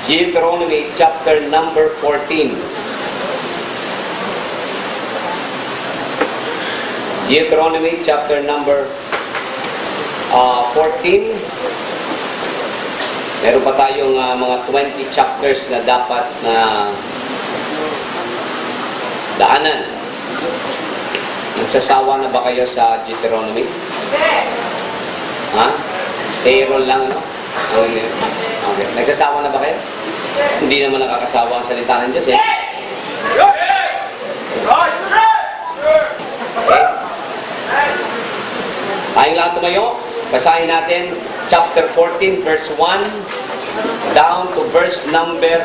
Deuteronomy chapter number 14. Deuteronomy chapter number 14. Meron pa tayong mga 20 chapters na dapat na daanan. Nagsasawa na ba kayo sa Deuteronomy? Ha? Payroll lang, no? Okay. Nagsasawa na ba kayo? Hindi naman nakakasawa ang salita ng Diyos, eh. Okay. Tayong lahat tumayo. Basahin natin chapter 14, verse 1 down to verse number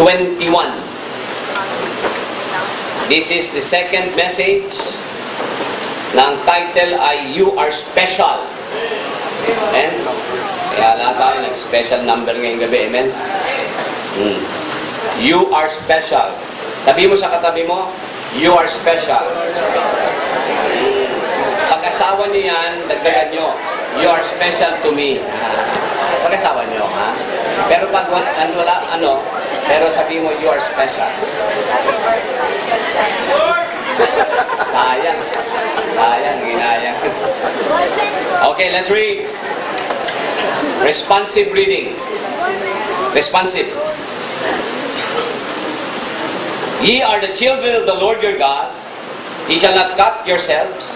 21. This is the second message na ang title ay You Are Special. Amen? Kaya lahat tayo nag-special number ngayong gabi. Amen? You are special. Tabi mo sa katabi mo, you are special. Pag-asawa niyo yan, dagdagan nyo, you are special to me. Pag-asawa niyo, ha? Pero pag pero sabi mo, you are special. Sayang. Sayang, ginayang. Okay, let's read. Responsive reading. Responsive. Ye are the children of the Lord your God. Ye shall not cut yourselves,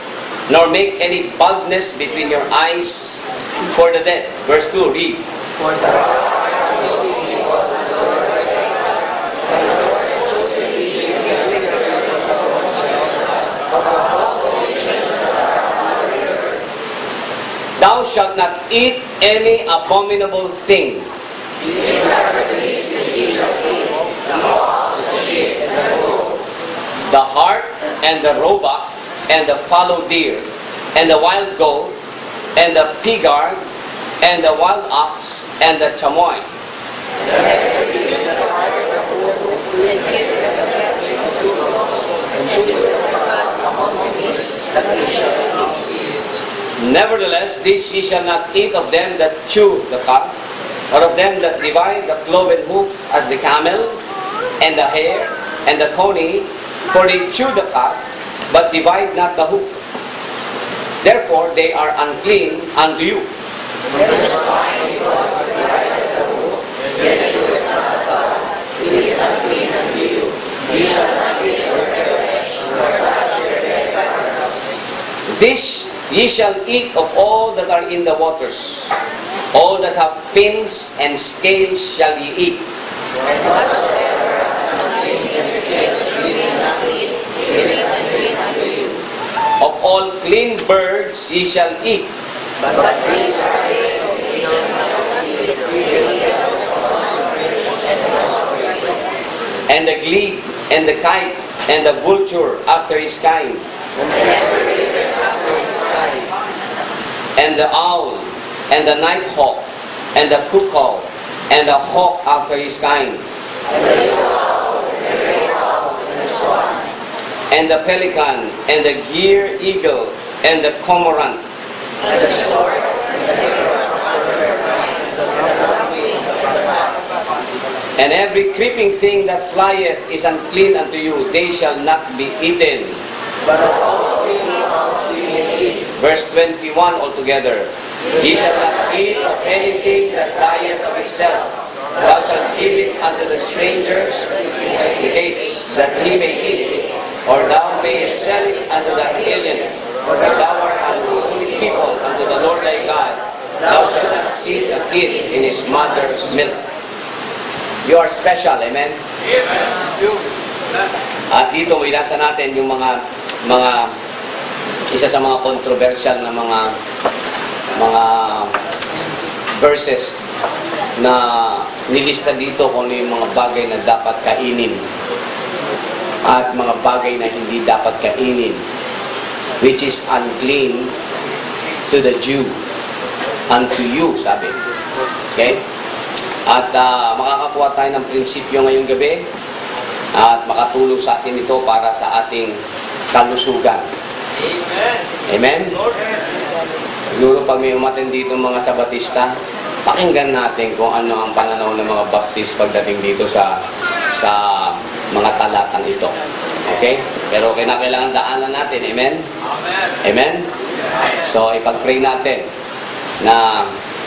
nor make any baldness between your eyes for the dead. Verse 2, read. Thou shalt not eat any abominable thing. The hart and the roebuck and the fallow deer and the wild goat and the pigard and the wild ox and the chamoy. Nevertheless, this ye shall not eat of them that chew the cud, or of them that divide the cloven hoof as the camel, and the hare, and the coney, for they chew the cud, but divide not the hoof. Therefore they are unclean unto you. This ye shall eat of all that are in the waters. All that have fins and scales shall ye eat. And whatsoever hath fins and scales ye will not eat, it is unclean unto you. Of all clean birds ye shall eat. But these are they of which ye shall eat, the eagle, and the glebe, and the kite, and the vulture after his kind. And the owl, and the night hawk, and the cuckoo, and the hawk after his kind. And the owl, and the great owl, and the swan. And the pelican, and the gier eagle, and the cormorant. And the stork, and the heron after her kind, and every creeping thing that flieth is unclean unto you, they shall not be eaten. But of all verse 21 altogether. Ye shall not eat of anything that dieth of itself. Thou shalt give it unto the strangers, in case that he may eat it, or thou mayest sell it unto the alien, for thou art an holy people unto the Lord thy God. Thou shalt not seed a kid in his mother's milk. You are special, amen? Amen. At dito, ilasa natin yung mga isa sa mga controversial na mga verses na nilista dito kung ano yung mga bagay na dapat kainin at mga bagay na hindi dapat kainin, which is unclean to the Jew, unto you, sabi. Okay? At makakakuha tayo ng prinsipyo ngayong gabi at makatulong sa atin ito para sa ating kalusugan. Amen? Siguro pag may umaten dito mga Sabatista, pakinggan natin kung ano ang pananaw ng mga Baptist pagdating dito sa mga talatang ito. Okay? Pero kailangan daanan natin. Amen? Amen? So, ipag-pray natin na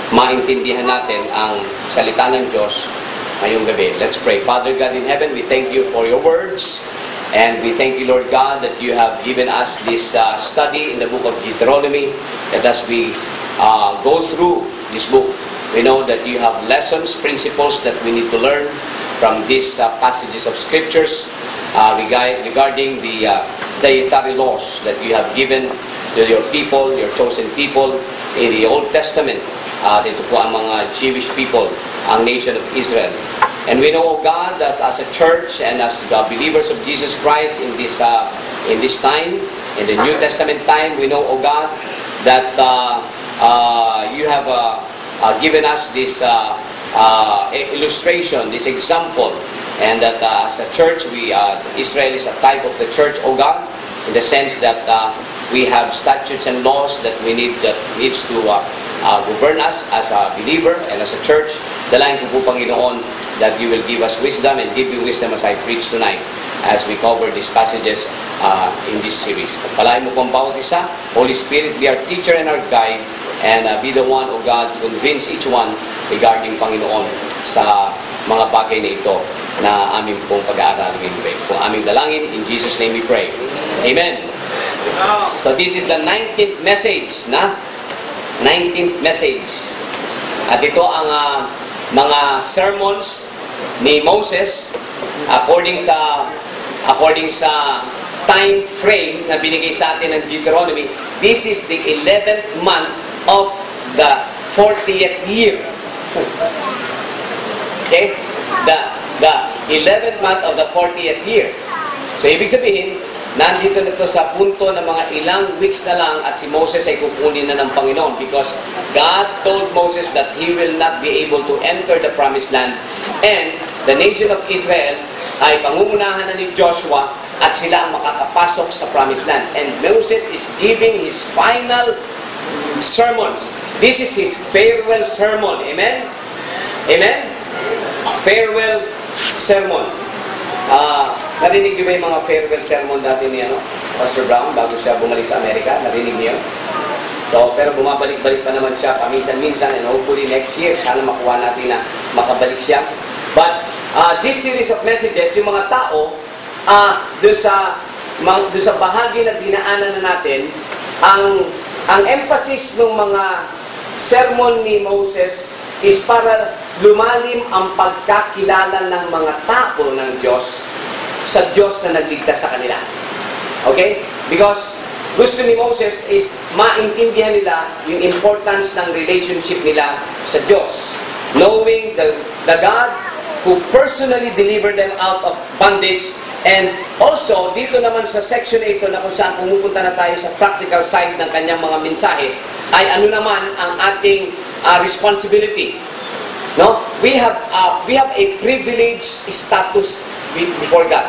maintindihan natin ang salita ng Diyos ngayong gabi. Let's pray. Father God in heaven, we thank you for your words. And we thank you, Lord God, that you have given us this study in the book of Deuteronomy. That as we go through this book, we know that you have lessons, principles that we need to learn from these passages of scriptures regarding the dietary laws that you have given to your people, your chosen people in the Old Testament. Dito po ang mga Jewish people, ang nation of Israel. And we know, oh God, as a church and as the believers of Jesus Christ in this time, in the New Testament time, we know, oh God, that you have given us this illustration, this example, and that as a church, Israel is a type of the church, oh God, in the sense that we have statutes and laws that needs to govern us as a believer and as a church. Dalangin ko po, Panginoon, that you will give us wisdom and give me wisdom as I preach tonight as we cover these passages in this series. Pagpalain mo po ang bawat isa. Holy Spirit, be our teacher and our guide, and be the one, O God, to convince each one regarding, Panginoon, sa mga bagay na ito na aming pong pag-aaralan ngayon. Kung aming dalangin, in Jesus' name we pray. Amen. So this is the 19th message, 19th message. At ito ang mga sermons ni Moses according sa time frame na binigay sa atin ng Deuteronomy. This is the 11th month of the 40th year. Okay? The 11th month of the 40th year. So ibig sabihin, nandito na ito sa punto ng mga ilang weeks na lang at si Moses ay kukunin na ng Panginoon because God told Moses that he will not be able to enter the promised land, and the nation of Israel ay pangungunahan na ni Joshua at sila ang makakapasok sa promised land. And Moses is giving his final sermons. This is his farewell sermon. Amen? Amen? Farewell sermon. Narinig niyo ba yung mga farewell sermon dati ni Pastor Brown bago siya bumalik sa Amerika? Narinig niyo? So, pero bumabalik-balik pa naman siya paminsan-minsan, and hopefully next year, sana makuha natin na makabalik siya. But this series of messages, yung mga tao, doon sa bahagi na dinaanan na natin, ang emphasis ng mga sermon ni Moses is para lumalim ang pagkakilala ng mga tao ng Diyos sa Diyos na nagligtas sa kanila. Okay? Because gusto ni Moses is maintindihan nila yung importance ng relationship nila sa Diyos. Knowing the God who personally delivered them out of bondage. And also, dito naman sa section na ito na kung saan pumupunta na tayo sa practical side ng kanyang mga mensahe, ay ano naman ang ating responsibility. No? We have a privileged status before God.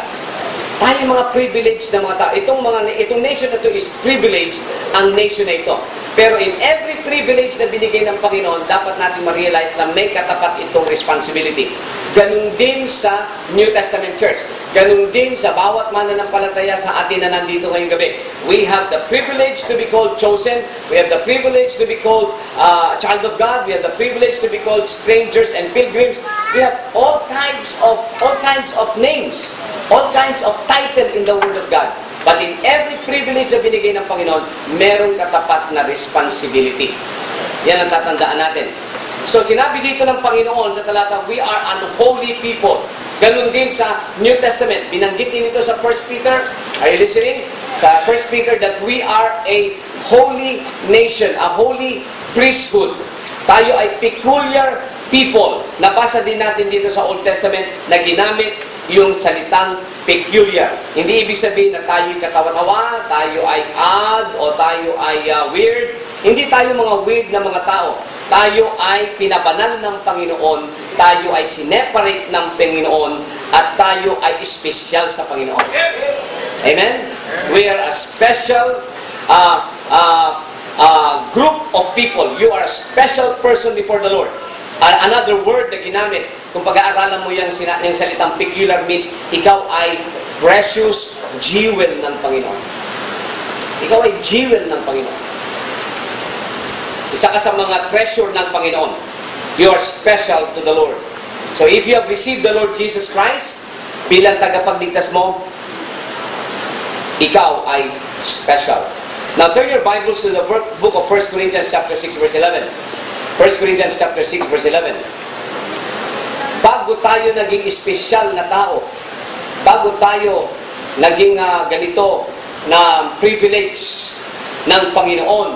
Tayo mga privileged na mga tao. Itong nation na ito is privileged, ang nation na ito. Pero in every privilege na binigay ng Panginoon, dapat natin ma-realize na may katapat itong responsibility. Ganun din sa New Testament Church. Ganun din sa bawat mananampalataya sa atin na nandito ngayong gabi. We have the privilege to be called chosen. We have the privilege to be called child of God. We have the privilege to be called strangers and pilgrims. We have all kinds of names, all kinds of title in the Word of God. But in every privilege na binigay ng Panginoon, merong katapat na responsibility. Yan ang tatandaan natin. So sinabi dito ng Panginoon sa talata, we are unholy people. Ganun din sa New Testament. Binanggit din ito sa 1 Peter. Are you listening? Sa 1 Peter that we are a holy nation, a holy priesthood. Tayo ay peculiar people. Nabasa din natin dito sa Old Testament na ginamit yung salitang peculiar. Hindi ibig sabihin na tayo ay katawa-tawa, tayo ay odd, o tayo ay weird. Hindi tayo mga weird na mga tao. Tayo ay pinabanal ng Panginoon, tayo ay sineparate ng Panginoon, at tayo ay espesyal sa Panginoon. Amen? We are a special group of people. You are a special person before the Lord. Another word na ginamit, kung pag-aaralan mo yung salitang peculiar means, ikaw ay precious jewel ng Panginoon. Ikaw ay jewel ng Panginoon. Isa ka sa mga treasure ng Panginoon. You are special to the Lord. So if you have received the Lord Jesus Christ bilang tagapagligtas mo, ikaw ay special. Now turn your Bibles to the book of 1 Corinthians chapter 6 verse 11. 1 Corinthians chapter 6 verse 11. Bago tayo naging espesyal na tao, bago tayo naging ganito na privilege ng Panginoon,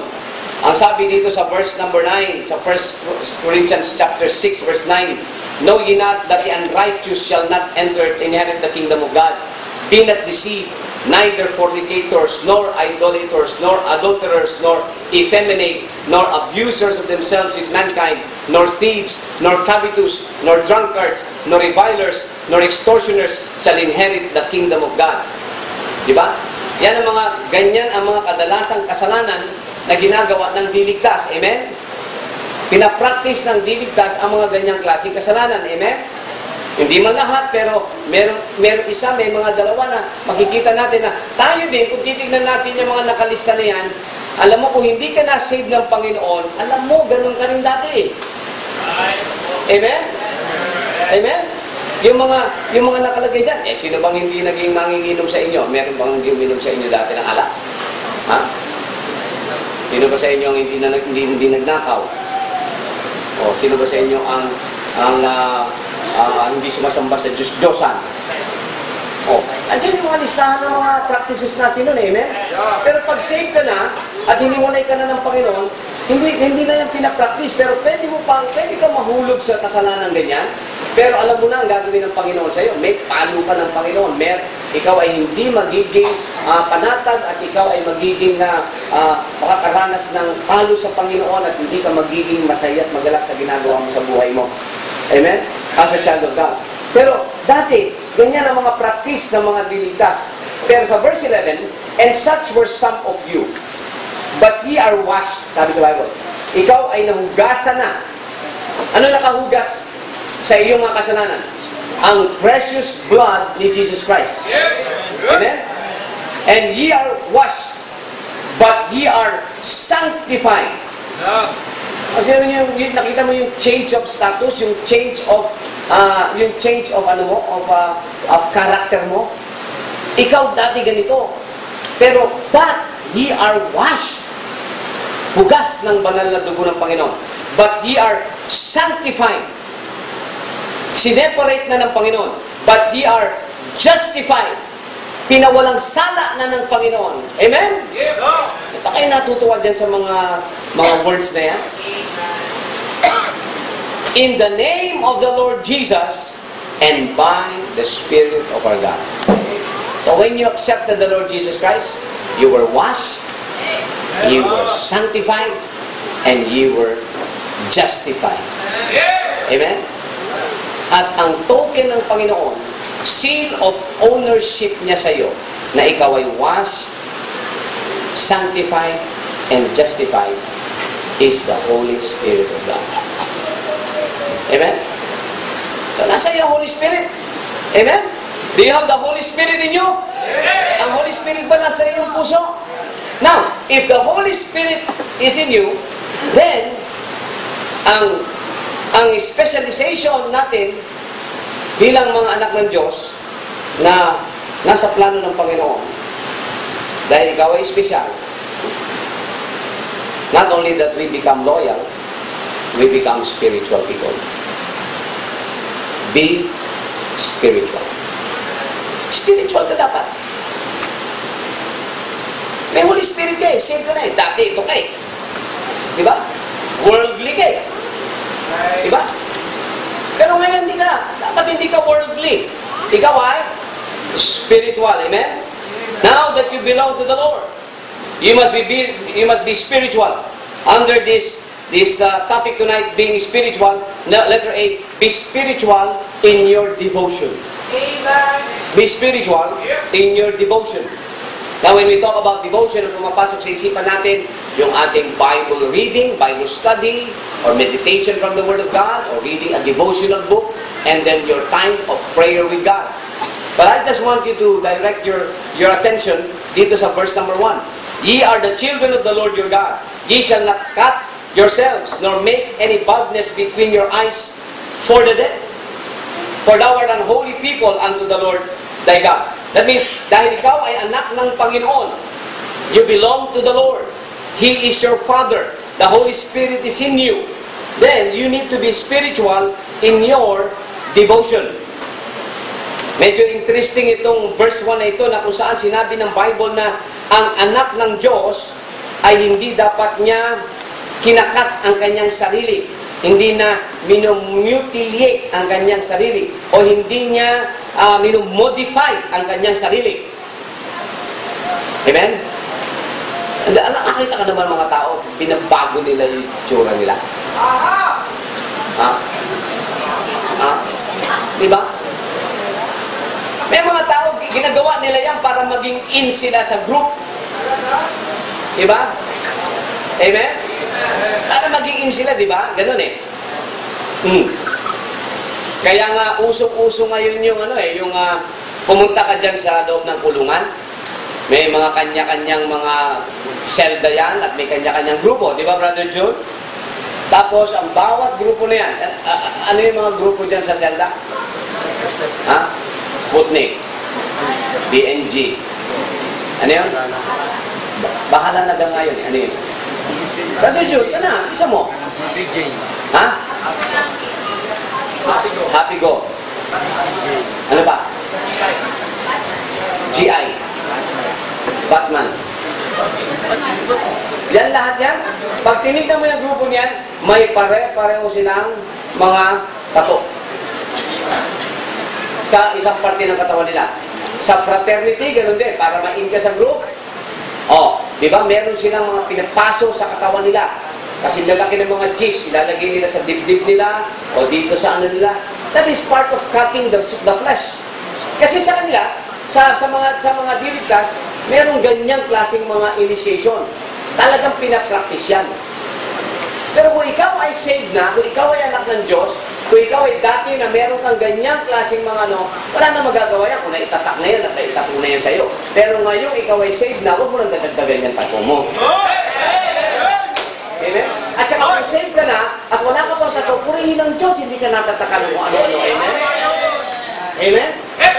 ang sabi dito sa verse number 9, sa 1 Corinthians chapter 6 verse 9, know ye not that the unrighteous shall not inherit the kingdom of God? Be not deceived, neither fornicators, nor idolaters, nor adulterers, nor effeminate, nor abusers of themselves with mankind, nor thieves, nor covetous, nor drunkards, nor revilers, nor extortioners shall inherit the kingdom of God. Diba? Yan ang mga ganyan ang mga kadalasang kasalanan na ginagawa ng diligtas. Amen? Pinapractice ng diligtas ang mga ganyang klaseng kasalanan. Amen? Hindi man lahat, pero meron isa, may mga dalawa na makikita natin na tayo din, kung titignan natin yung mga nakalista na yan, alam mo, kung hindi ka na-save ng Panginoon, alam mo, ganun ka rin dati. Amen? Amen? Yung mga nakalagay dyan, sino bang hindi naging manginginom sa inyo? Meron bang hindi uminom sa inyo dati ng alak? Ha? Sino ba sa inyo ang hindi nagnakaw? O sino ba sa inyo ang hindi sumasamba sa Diyos-Diyosan? O, andyan yung mga listahan ng mga practices natin nun, amen? Pero pag save ka na, at hiniwalay ka na ng Panginoon, hindi na yung pinapractice, pero pwede ka mahulog sa kasalanan ganyan, pero alam mo na ang gagawin ng Panginoon sa'yo. May palo ka ng Panginoon. Ikaw ay hindi magiging panatag at ikaw ay magiging makakaranas ng palo sa Panginoon at hindi ka magiging masaya at magalak sa ginagawa mo sa buhay mo. Amen? As a child of God. Pero dati, ganyan ang mga practice ng mga diligtas. Pero sa verse 11, and such were some of you, but ye are washed, sabi sa Bible. Ikaw ay nahugasan na. Ano nakahugas sa iyong mga kasalanan? Ang precious blood ni Jesus Christ. Amen? And ye are washed, but ye are sanctified. Kasi nakita mo yung change of status, yung change of character mo. Ikaw dati ganito. Pero but ye are washed. Hugas ng banal na dugo ng Panginoon. But ye are sanctified. Sineparate na ng Panginoon. But ye are justified. Pinawalang sala na ng Panginoon. Amen? Ito kayo natutuwa dyan sa mga words na yan. In the name of the Lord Jesus and by the Spirit of our God. So when you accepted the Lord Jesus Christ, you were washed, you were sanctified, and you were justified. Amen? At ang token ng Panginoon, seal of ownership niya sa iyo, na ikaw ay washed, sanctified, and justified, is the Holy Spirit of God. Amen? So, nasa iyo ang Holy Spirit? Amen? Do you have the Holy Spirit in you? Ang Holy Spirit ba nasa iyong puso? Now, if the Holy Spirit is in you, then, ang specialization natin bilang mga anak ng Diyos na nasa plano ng Panginoon, dahil ikaw ay special, not only that we become loyal, we become spiritual people. Be spiritual. Spiritual ka dapat. May Holy Spirit ka eh. Save ka na eh. Dati ito ka eh. Diba? Worldly ka eh. Diba? Pero ngayon hindi ka. Dapat hindi ka worldly. Ikaw ay spiritual. Amen? Now that you belong to the Lord, you must be spiritual. Under this topic tonight, being spiritual, letter A, be spiritual in your devotion. Amen. Be spiritual in your devotion. Now, when we talk about devotion, pumapasok sa isipan natin yung ating Bible reading, Bible study, or meditation from the Word of God, or reading a devotional book, and then your time of prayer with God. But I just want you to direct your attention dito sa verse number 1. Ye are the children of the Lord your God. Ye shall not cut yourselves, nor make any baldness between your eyes for the dead. For thou art an holy people unto the Lord thy God. That means, dahil ikaw ay anak ng Panginoon, you belong to the Lord. He is your Father. The Holy Spirit is in you. Then, you need to be spiritual in your devotion. Medyo interesting itong verse 1 na ito na kung saan sinabi ng Bible na ang anak ng Diyos ay hindi dapat niya kinakat ang kanyang sarili. Hindi na minumutilate ang kanyang sarili o hindi niya minumodify ang kanyang sarili. Amen? Nakakita ka naman mga tao, binabago nila yung tsura nila. Diba? May mga tao, ginagawa nila yan para maging in sila sa group. Diba? Amen? Para maging in sila, diba? Ganun eh. Kaya nga, usong-uso ngayon yung pumunta ka dyan sa loob ng kulungan. May mga kanya-kanyang mga selda yan at may kanya-kanyang grupo. Di ba, Brother Jude? Tapos, ang bawat grupo na yan, ano yung mga grupo dyan sa selda? Sputnik, BNG. Ano yun? Bahala na lang ngayon. Ano yun? Brother Jude, ano? Isa mo? CJ. Happy Go. Ano ba? GI. Batman. Yan lahat yan. Pag tinignan mo yung grupo niyan, may pare-pareho silang mga tato. Sa isang parte ng katawan nila. Sa fraternity, ganun din. Para ma-in ka sa group. Di ba? Meron silang mga pinapaso sa katawan nila. Kasi lalaki ng mga G's, ilalagay nila sa dibdib nila o dito sa ano nila. That is part of cutting the flesh. Kasi sa kanila, sa mga dilitas, merong ganyang klaseng mga initiation. Talagang pinapractice yan. Pero kung ikaw ay saved na, kung ikaw ay anak ng Diyos, kung ikaw ay dati na meron kang ganyang klaseng mga wala na magagawa yan kung naitatak na yan at naitatak na yan sa'yo. Pero ngayon, ikaw ay saved na, huwag mo nang dadagdagan yung tato mo. Amen? At saka kung saved ka na, at wala ka pang tato, purihin ng Diyos, hindi ka natatakan kung ano-ano. Amen? Amen?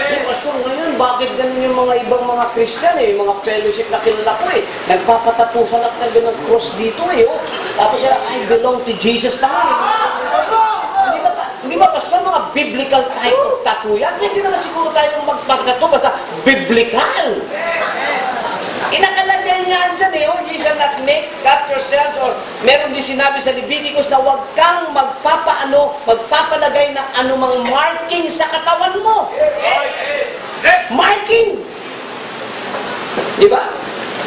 Yung pastor, ngayon, bakit ganun yung mga ibang mga Christian yung mga fellowship na kilala ko nagpapatato sa lakad ng cross dito Tapos sila, I belong to Jesus pa Hindi ba, pastor, mga biblical type of tattoo yan? Hindi naman siguro tayo magpagtato, basta biblical. Inakalagay nga dyan you shall not make, cut yourself, or meron din sinabi sa Leviticus na huwag kang magpapalagay ng anumang marking sa katawan mo. Marking! Di ba?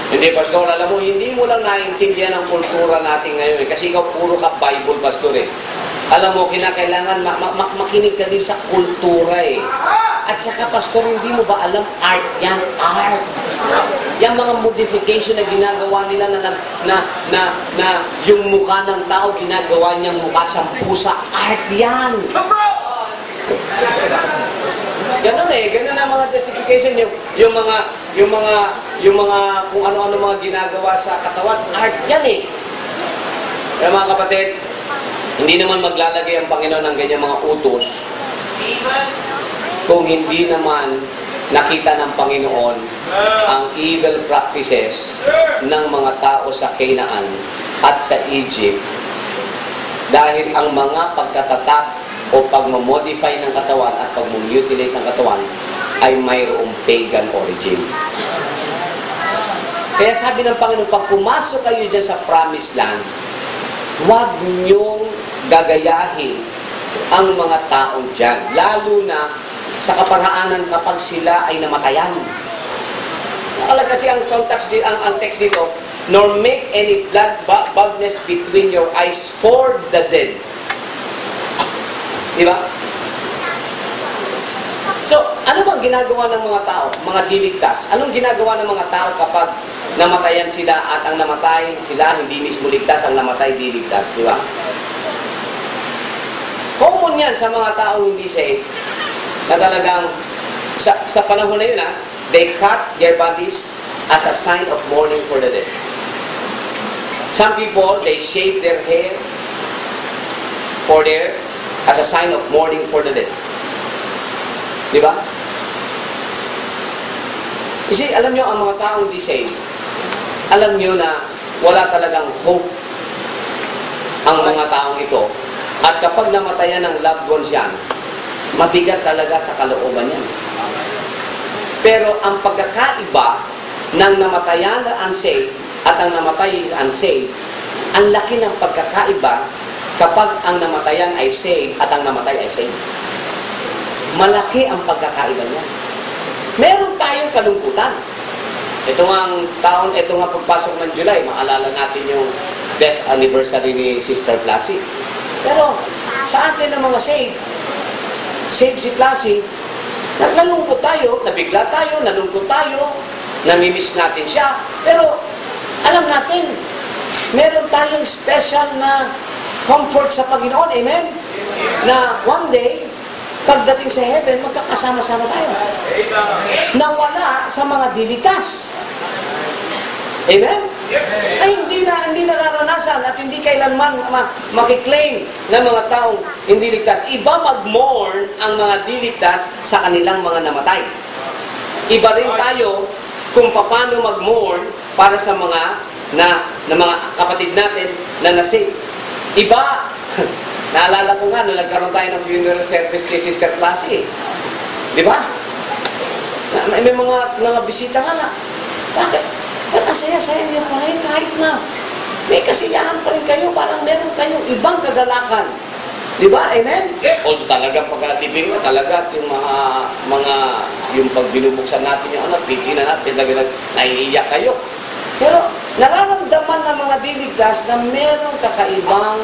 Hindi, pastor, alam mo, hindi mo lang naiintindihan ang kultura natin ngayon kasi ikaw puro ka Bible, pastor Alam mo, kinakailangan makinig ka din sa kultura At saka, pastor, hindi mo ba alam, art yan, art. Yung mga modification na ginagawa nila na yung mukha ng tao, ginagawa niyang mukha siyang pusa, art yan. Ganun ganun ang mga justification, yung mga kung ano-ano mga ginagawa sa katawan, art yan Kaya mga kapatid, hindi naman maglalagay ang Panginoon ng ganyan mga utos kung hindi naman nakita ng Panginoon ang evil practices ng mga tao sa Canaan at sa Egypt dahil ang mga pagkatatak o pagmamodify ng katawan at pagmutilate ng katawan ay mayroong pagan origin. Kaya sabi ng Panginoon, pag pumasok kayo dyan sa promised land, huwag niyong gagayahin ang mga tao dyan, lalo na sa kaparaanan kapag sila ay namatayan. Nakalagay kasi ang text dito, nor make any baldness between your eyes for the dead. Diba? So, ano bang ginagawa ng mga tao, mga diligtas? Anong ginagawa ng mga tao kapag namatayan sila at ang namatay sila, hindi mismo ligtas, ang namatay di ligtas, di ba? Common yan sa mga taong hindi saved, na talagang, sa panahon na yun, they cut their bodies as a sign of mourning for the dead. Some people, they shave their hair as a sign of mourning for the dead. Di ba? Kasi alam nyo, ang mga taong di saved, alam nyo na wala talagang hope ang mga taong ito. At kapag namatayan ng loved ones yan, mabigat talaga sa kalooban yan. Pero ang pagkakaiba ng namatayan na unsaved at ang namatay is unsaved, ang laki ng pagkakaiba kapag ang namatayan ay saved at ang namatay ay saved. Malaki ang pagkakaiba niya. Meron tayong kalungkutan. Ito nga pagpasok ng July, maalala natin yung death anniversary ni Sister Flasy. Pero sa atin ng mga saved si Flasy, nalungkot tayo, nabigla tayo, nalungkot tayo, namimiss natin siya. Pero alam natin, meron tayong special na comfort sa Panginoon, amen? Na one day, pagdating sa heaven, magkakasama-sama tayo. Nawala sa mga dilikas. Amen? Ay hindi nararanasan at hindi kailanman makiklaim ng mga taong hindi ligtas. Iba mag-mourn ang mga diligtas sa kanilang mga namatay. Iba rin tayo kung paano mag-mourn para sa mga mga kapatid natin na nasave. Iba, naalala ko nga, nung nagkaroon tayo ng funeral service kay Sister Flasy. Di ba? May mga bisita nga na. Bakit? Ba't asaya-saya niyo pa rin kahit na may kasiyahan pa rin kayo, parang meron kayong ibang kagalakan. Di ba? Amen? Although talaga pagkatibig mo, talaga yung yung pag binubuksan natin yung pikin na natin, talaga naiiyak kayo. Pero nararamdaman ng mga diligtas na merong kakaibang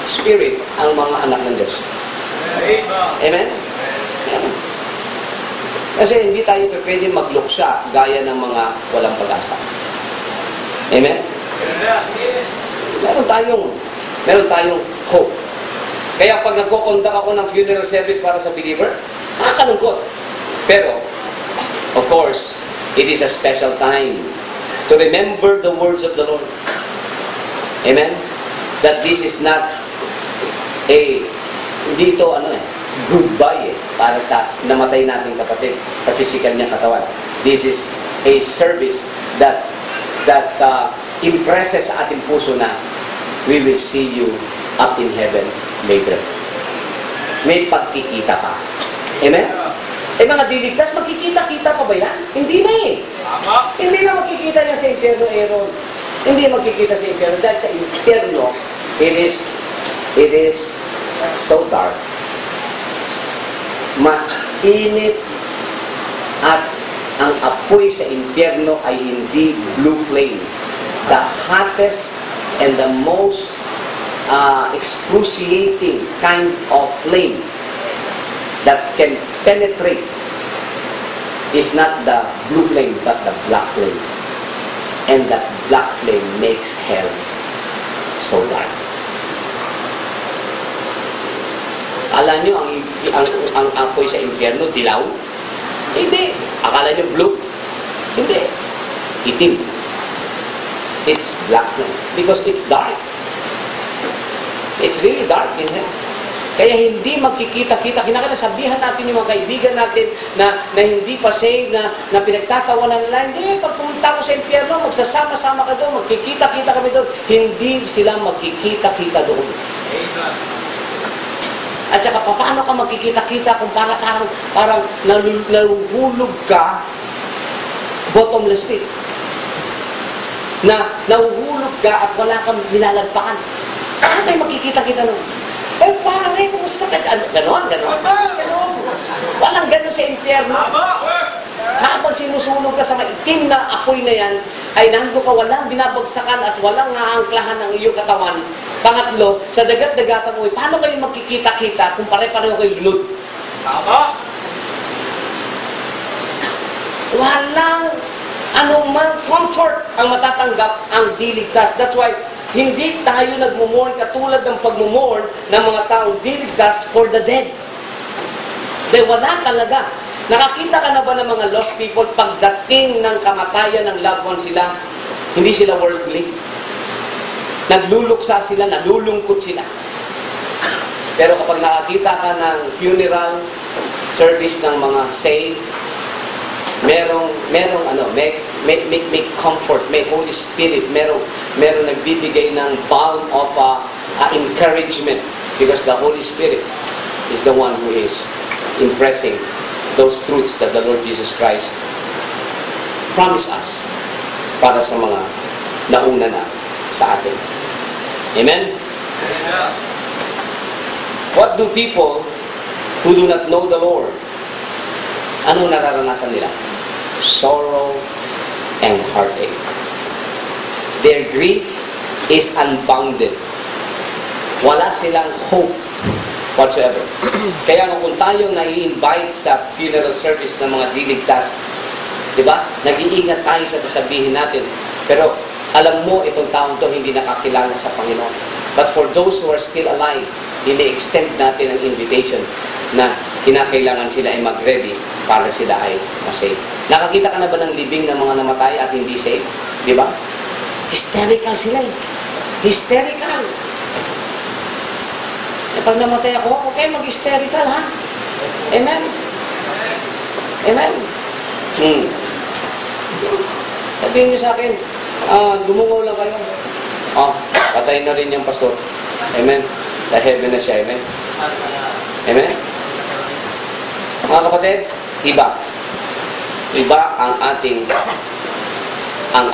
spirit ang mga anak ng Diyos. Amen? Amen. Kasi hindi tayo pwede magluksa gaya ng mga walang pag-asa. Amen? Meron tayong hope. Kaya pag nagko-conduct ako ng funeral service para sa believer, nakakalungkot. Pero, of course, it is a special time to remember the words of the Lord. Amen? That this is not hindi ito goodbye para sa namatay nating kapatid sa physical niyang katawan. This is a service that impresses sa ating puso na we will see you up in heaven later. May pagkikita pa. Amen? Mga diligtas, magkikita-kita pa ba yan? Hindi na eh. Hindi na magkikita niya sa impyerno, Aaron. Hindi magkikita sa impyerno. Dahil sa impyerno, it is so dark. Mainit at ang apoy sa impyerno ay hindi blue flame. The hottest and the most excruciating kind of flame that can penetrate is not the blue flame but the black flame. And that black flame makes hell so dark. Akala nyo ang apoy sa impyerno, dilaw? Hindi. Akala nyo blue? Hindi. Itim. It's black because it's dark. It's really dark in here. Kaya hindi magkikita-kita. Kinakalasabihan natin yung mga kaibigan natin na hindi pa saved, na pinagtatawanan nila. Hindi, pag pumunta ko sa impyerno, magsasama-sama ka doon, magkikita-kita kami doon. Hindi sila magkikita-kita doon. Amen. At saka, paano ka magkikita-kita kung parang nahuhulog ka bottomless pit? Na nahuhulog ka at wala kang nilalagpakan. Paano kayo magkikita-kita nun? Pare, kumusta ka? Ganon. Walang ganon sa impyerno. Habang sinusunog ka sa maitim na apoy na yan, ay nando ka, walang binabagsakan at walang naangklahan ng iyong katawan. Pangatlo, sa dagat-dagatan mo, paano kayo magkikita-kita kung pare-pareho kayo lunod? walang anumang comfort ang matatanggap ang diligtas. That's why, hindi tayo nagmumorn katulad ng pagmumorn ng mga taong diligtas for the dead. Dahil wala talaga. Nakakita ka na ba ng mga lost people pagdating ng kamatayan ng loved one sila, hindi sila worldly? Nagluluksa sila, nalulungkot sila. Pero kapag nakakita ka ng funeral service ng mga saved, may comfort, may Holy Spirit, merong nagbibigay ng balm of encouragement, because the Holy Spirit is the one who is impressing those truths that the Lord Jesus Christ promised us para sa mga nauna na sa atin. Amen? What do people who do not know the Lord, anong nararanasan nila? Sorrow and heartache. Their grief is unbounded. Wala silang hope whatsoever. Kaya kung tayong nai-invite sa funeral service ng mga diligtas, di ba? Nag-iingat tayo sa sasabihin natin. Pero alam mo, itong taong to hindi nakakilala sa Panginoon. But for those who are still alive, ini-extend natin ang invitation na kinakailangan sila ay mag-ready para sila ay masave. Nakakita ka na ba ng libing ng mga namatay at hindi saved? Di ba? Hysterical sila eh. Hysterical. E pag namatay ako, okay, mag-hysterical ha? Amen? Amen? Sabihin niyo sa akin, dumungaw lang kayo. Patay na rin yung pastor. Amen? Sa heaven na siya. Amen? Amen? Mga kapatid, iba. Iba ang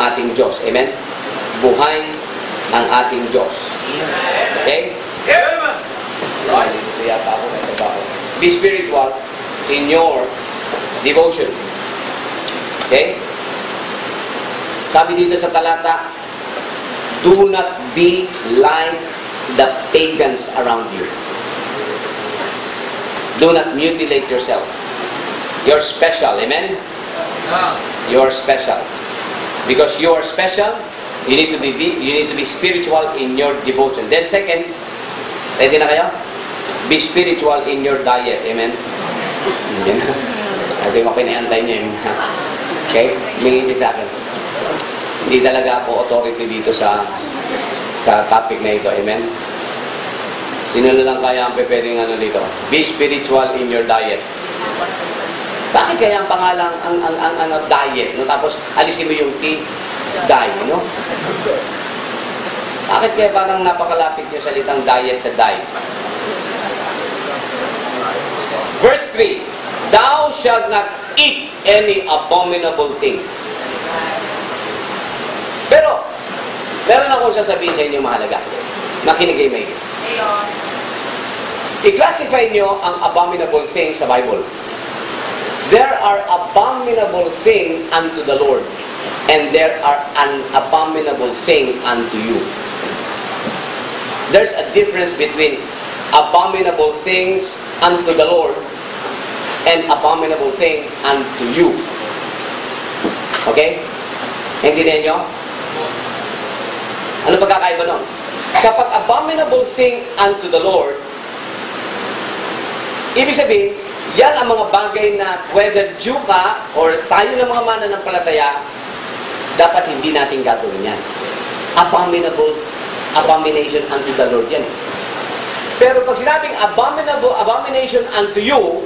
ating Diyos. Amen? Buhay ang ating Diyos. Okay? Dito yata ako nasa bako. Be spiritual in your devotion. Okay? Sabi dito sa talata, do not be like the pagans around you. Do not mutilate yourself. You're special. Amen? You're special. Because you are special, you need to be spiritual in your devotion. Then second, ready na kayo? Be spiritual in your diet. Amen? Hindi na. Ito yung pinaantay niyo. Okay? Lingin niyo sa akin. Hindi talaga ako authority dito sa topic na ito. Amen? Sino na lang kaya ang pwedeng dito? Be spiritual in your diet. Bakit kaya ang pangalang ang diet? No? Tapos alisin mo yung T, die, no? Bakit kaya parang napakalapit yung salitang diet sa die? Verse 3, thou shalt not eat any abominable thing. Pero, meron akong sasabihin sa inyo mahalaga. Makinig kayo may. I-classify nyo ang abominable thing sa Bible. There are abominable thing unto the Lord, and there are an abominable thing unto you. There's a difference between abominable things unto the Lord and abominable thing unto you. Okay? Naintindihan nyo? Ano pagkakaiba nun? Kapag abominable thing unto the Lord, ibig sabihin, yan ang mga bagay na whether Jew ka or tayo ng mga mananampalataya, dapat hindi natin gagawin yan. Abomination unto the Lord yan. Pero pag sinabing abomination unto you,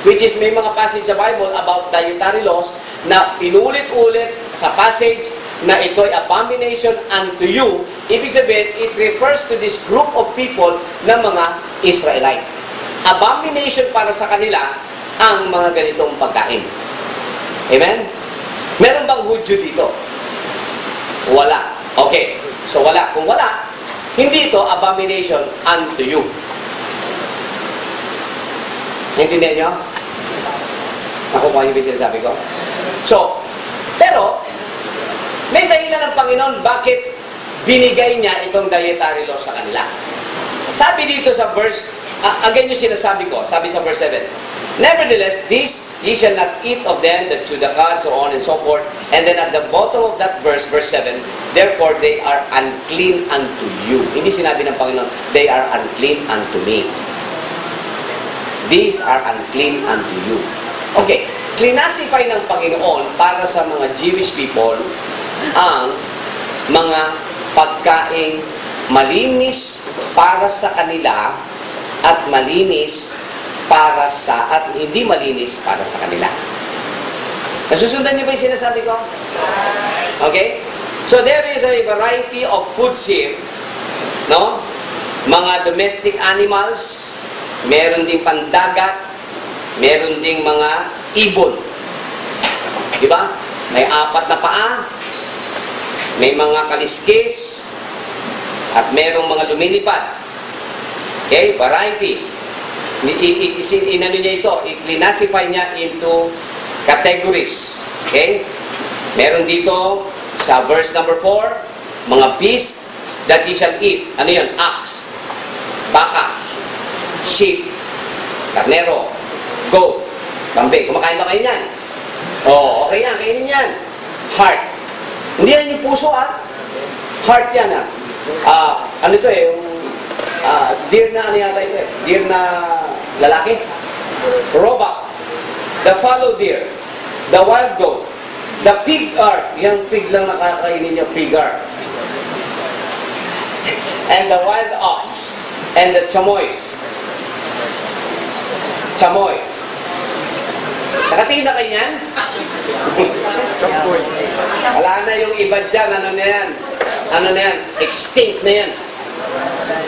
which is may mga passage sa Bible about dietary laws na inulit-ulit sa passage na ito'y abomination unto you, ibig sabihin, it refers to this group of people na mga Israelite. Abomination para sa kanila ang mga ganitong pagkain. Amen? Meron bang Hudyo dito? Wala. Okay. So wala. Kung wala, hindi ito abomination unto you. Naintindihan nyo? Nakukuha yung sinasabi ko? So, pero, may dahilan ng Panginoon bakit binigay niya itong dietary law sa kanila. Sabi dito sa verse, again yung sinasabi ko, sabi sa verse 7, Nevertheless, this ye shall not eat of them that chew the cud, so on and so forth. And then at the bottom of that verse, verse 7, therefore they are unclean unto you. Hindi sinabi ng Panginoon, they are unclean unto me. These are unclean unto you. Okay, classify ng Panginoon para sa mga Jewish people ang mga pagkaing malinis para sa kanila at malinis para sa, at hindi malinis para sa kanila. Nasusundan niyo ba yung sinasabi ko? Okay? So there is a variety of foods here, no? Mga domestic animals, meron ding pandagat, meron ding mga ibon. Diba? May 4 na paa, may mga kaliskis, at merong mga lumilipad. Okay? Variety. Inano niya ito, i-classify niya into categories. Okay? Meron dito sa verse number 4, mga beast that ye shall eat. Ano yun? Ox, baka, sheep, karnero, goat, kambing. Kumakain ba kayo niyan? Oo, okay yan, kainin yan. Heart. Hindi yan yung puso, heart yan, ano ito yung deer na, ano yata ito deer na lalaki? Roebuck. The fallow deer. The wild goat. The pig are. Yung pig lang nakakainin niya, pig are. And the wild ox. And the chamoy. Chamoy. Nakatingin na kayo yan? Wala na yung iba dyan. Ano na yan? Ano na yan? Extinct na yan.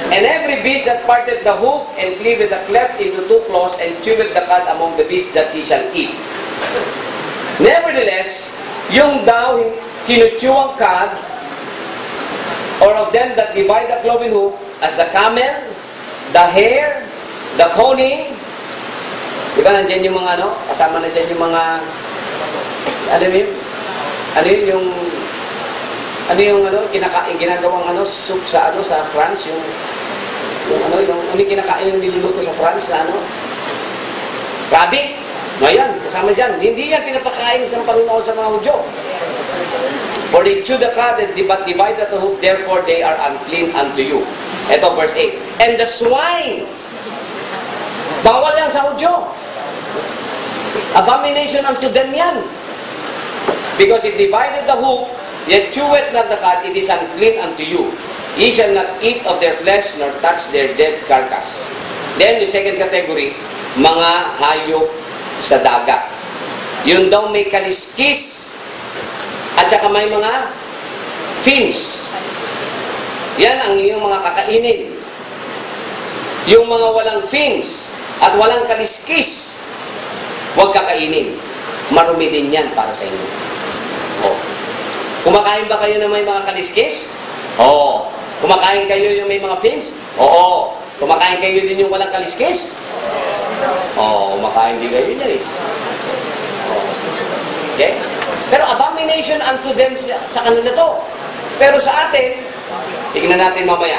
And every beast that parteth the hoof and cleaveth the cleft into 2 claws and cheweth the cud among the beasts that he shall eat. Nevertheless, yung daw kinuchewang cud, or of them that divide the cloven hoof, as the camel, the hare, the coney, di ba nandyan yung mga kasama na dyan yung mga, alam mo yun? Ano yung ginagawang soup sa sa France, yung kinakain yung niluluto sa France na rabbit. Ngayon, kasama dyan. Hindi yan pinapakain sa Panginoon sa mga Hudyo. For they chew the cud and divide the hoof, therefore they are unclean unto you. Ito, verse 8. And the swine, bawal yan sa Hudyo. Abomination unto them yan. Because it divided the hoof, yet cheweth not the cud, it is unclean unto you. Ye shall not eat of their flesh, nor touch their dead carcass. Then, the second category, mga hayop sa dagat. Yun daw may kaliskis, at saka may mga fins. Yan ang iyong mga kakainin. Yung mga walang fins, at walang kaliskis, huwag kakainin. Marumi din yan para sa inyo. Oh. Kumakain ba kayo na may mga kaliskis? Oo. Kumakain kayo yung may mga fins? Oo. Kumakain kayo din yung walang kaliskis? Oo. Kumakain din kayo niya Okay? Pero abomination unto them sa kanila to. Pero sa atin, tignan natin mamaya.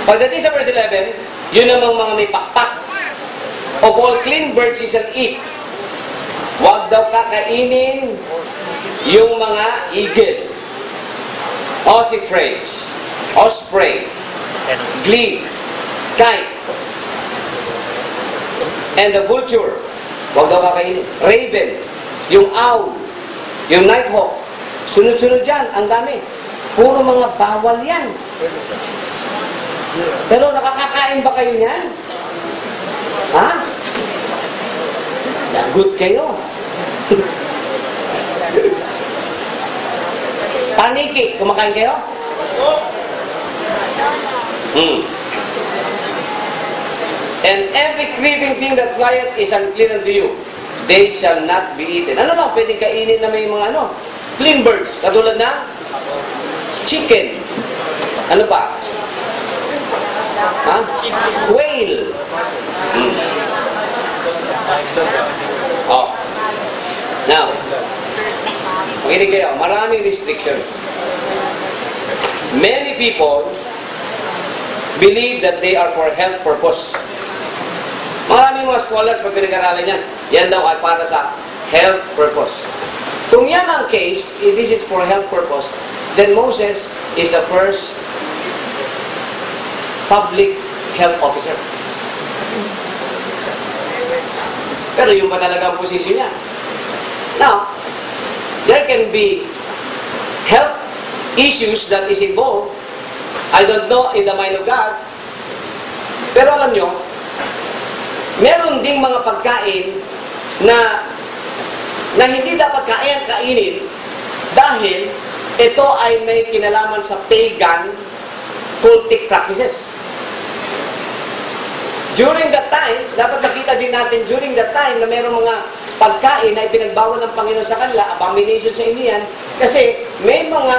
Pagdating sa verse 11, yun namang mga may pakpak. Of all clean birds ye shall eat. Huwag daw kakainin yung mga eagle, ossifrage, osprey, glebe, kite, and the vulture. Huwag daw kakainin. Raven, yung owl, yung nighthawk. Sunod-sunod dyan, ang dami. Puro mga bawal yan. Pero nakakakain ba kayo niyan? Ha? Good kayo. Paniki, kumakain kayo? And every creeping thing that flieth is unclean unto you. They shall not be eaten. Ano lang, pwedeng kainin na may mga clean birds. Katulad na chicken. Ano pa? Quail. Now, makinig kayo, maraming restriction. Many people believe that they are for health purpose. Maraming mga scholars pag pinag-aralan yan, yan daw ay para sa health purpose. Kung yan ang case, if this is for health purpose, then Moses is the first public health officer. Pero yun ba talaga ang posisyon niya? Now, there can be health issues that is involved. I don't know in the mind of God. Pero alam nyo, meron ding mga pagkain na hindi dapat kainin dahil ito ay may kinalaman sa pagan cultic practices. During that time, dapat nakita din natin during that time na meron mga pagkain na ipinagbawal ng Panginoon sa kanila, abomination sa iniyan, kasi may mga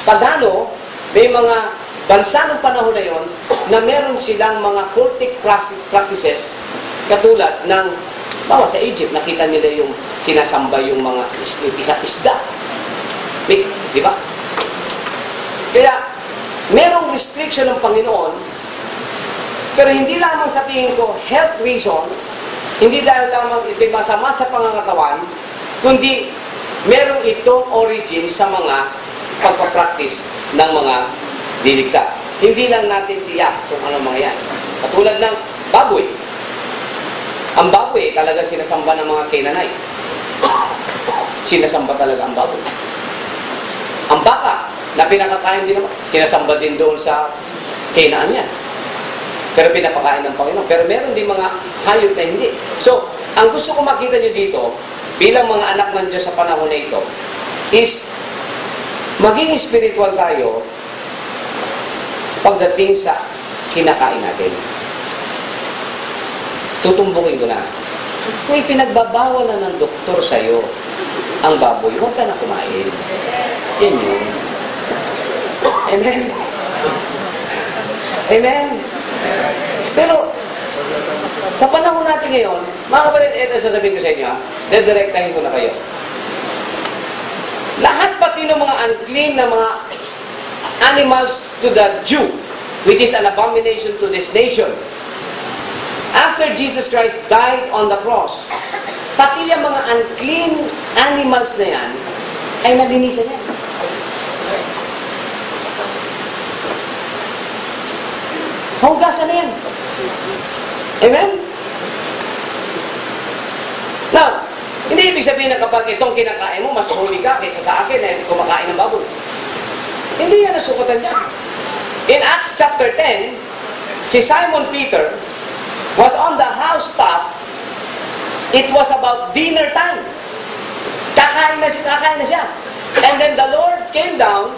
pagano, may mga bansa ng panahon na yon na meron silang mga cultic practices katulad ng, bawa sa Egypt, nakita nila yung sinasamba yung mga isda. Di ba? Kaya, merong restriction ng Panginoon, pero hindi lamang sa tingin ko health reason, hindi dahil lamang ito'y masama sa pangangatawan, kundi merong itong origin sa mga pagpapractice ng mga liligtas. Hindi lang natin tiyak kung ano mga yan. Katulad ng baboy. Ang baboy talagang sinasamba ng mga Canaanite. Sinasamba talaga ang baboy. Ang baka na pinakakain din naman, sinasamba din doon sa Canaan yan. Pero pinapakain ng Panginoon. Pero meron din mga hayop na hindi. So, ang gusto ko makita nyo dito, bilang mga anak ng Diyos sa panahon na ito, is maging spiritual tayo pagdating sa kinakain natin. Tutumbungin ko na. Kung ipinagbabawal na ng doktor sa'yo ang baboy, huwag ka na kumain. Yan yun. Amen? Amen? Pero, sa panahon natin ngayon, mga kapatid, ito sasabihin ko sa inyo, dedirektahin ko na kayo. Lahat pati ng mga unclean na mga animals to the Jew, which is an abomination to this nation. After Jesus Christ died on the cross, pati yung mga unclean animals na yan, ay nalinisan niya. Hugasan na yan. Amen? Now, hindi ibig sabihin na kapag itong kinakain mo, mas huli ka kaysa sa akin na kumakain ng baboy. Hindi yan nasukutan niya. In Acts chapter 10, si Simon Peter was on the housetop. It was about dinner time. Kakain na siya. And then the Lord came down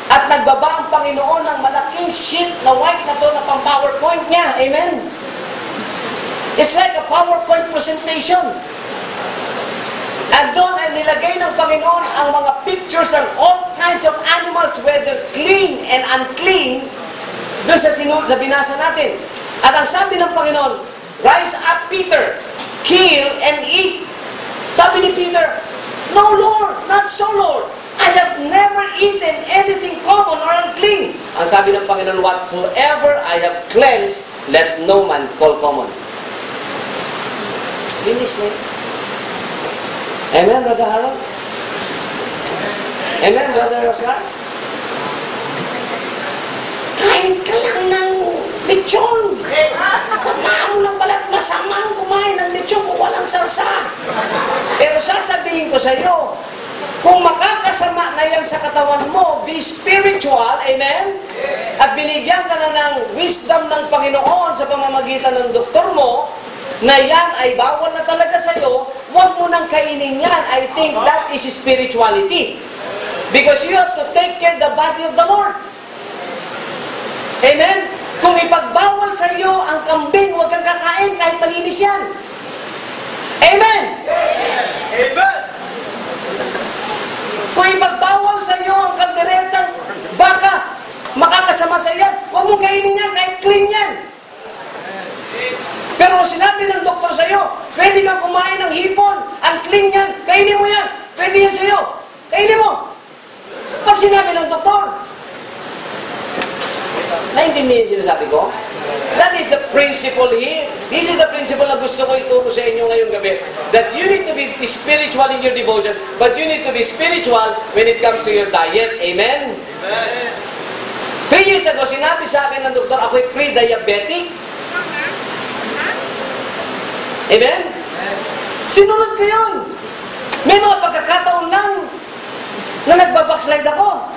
at nagbaba ang Panginoon ng malaking sheet na white na to na pang-PowerPoint niya. Amen? It's like a PowerPoint presentation. At doon ay nilagay ng Panginoon ang mga pictures ng all kinds of animals, whether clean and unclean, doon sa binasa natin. At ang sabi ng Panginoon, "Rise up, Peter, kill and eat." Sabi ni Peter, "No, Lord, not so, Lord. I have never eaten anything common or unclean." Ang sabi ng Panginoon, "Whatsoever I have cleansed, let no man call common." Finish na yun. Amen, Brother Harold? Amen, Brother Rosar? Kain ka lang ng lechon. Samahan mo lang pala at masamang kumain ng lechon kung walang sarsa. Pero sasabihin ko sa iyo, kung makakasama na yan sa katawan mo, be spiritual, amen? At binigyan ka na ng wisdom ng Panginoon sa pamamagitan ng doktor mo, na yan ay bawal na talaga sa'yo, huwag mo nang kainin yan. I think that is spirituality. Because you have to take care of the body of the Lord. Amen? Kung ipagbawal sa'yo ang kambing, huwag kang kakain kahit malinis yan. Amen? Amen? Kung ipagbawal sa'yo ang kalderetang baka, makakasama sa yan, huwag mong kainin yan kahit clean yan. Pero sinabi ng doktor sa'yo, pwede kang kumain ng hipon, ang clean yan, kainin mo yan, pwede yan sa'yo, kainin mo. Pag sinabi ng doktor, naintindihan sinasabi ko? That is the principle here. This is the principle na gusto ko ituro sa inyo ngayong gabi. That you need to be spiritual in your devotion, but you need to be spiritual when it comes to your diet. Amen? 3 years ago, sinabi sa akin ng doktor, ako'y pre-diabetic. Amen? Sinunod ko yun. May mga pagkakataon lang na nagbabackslide ako.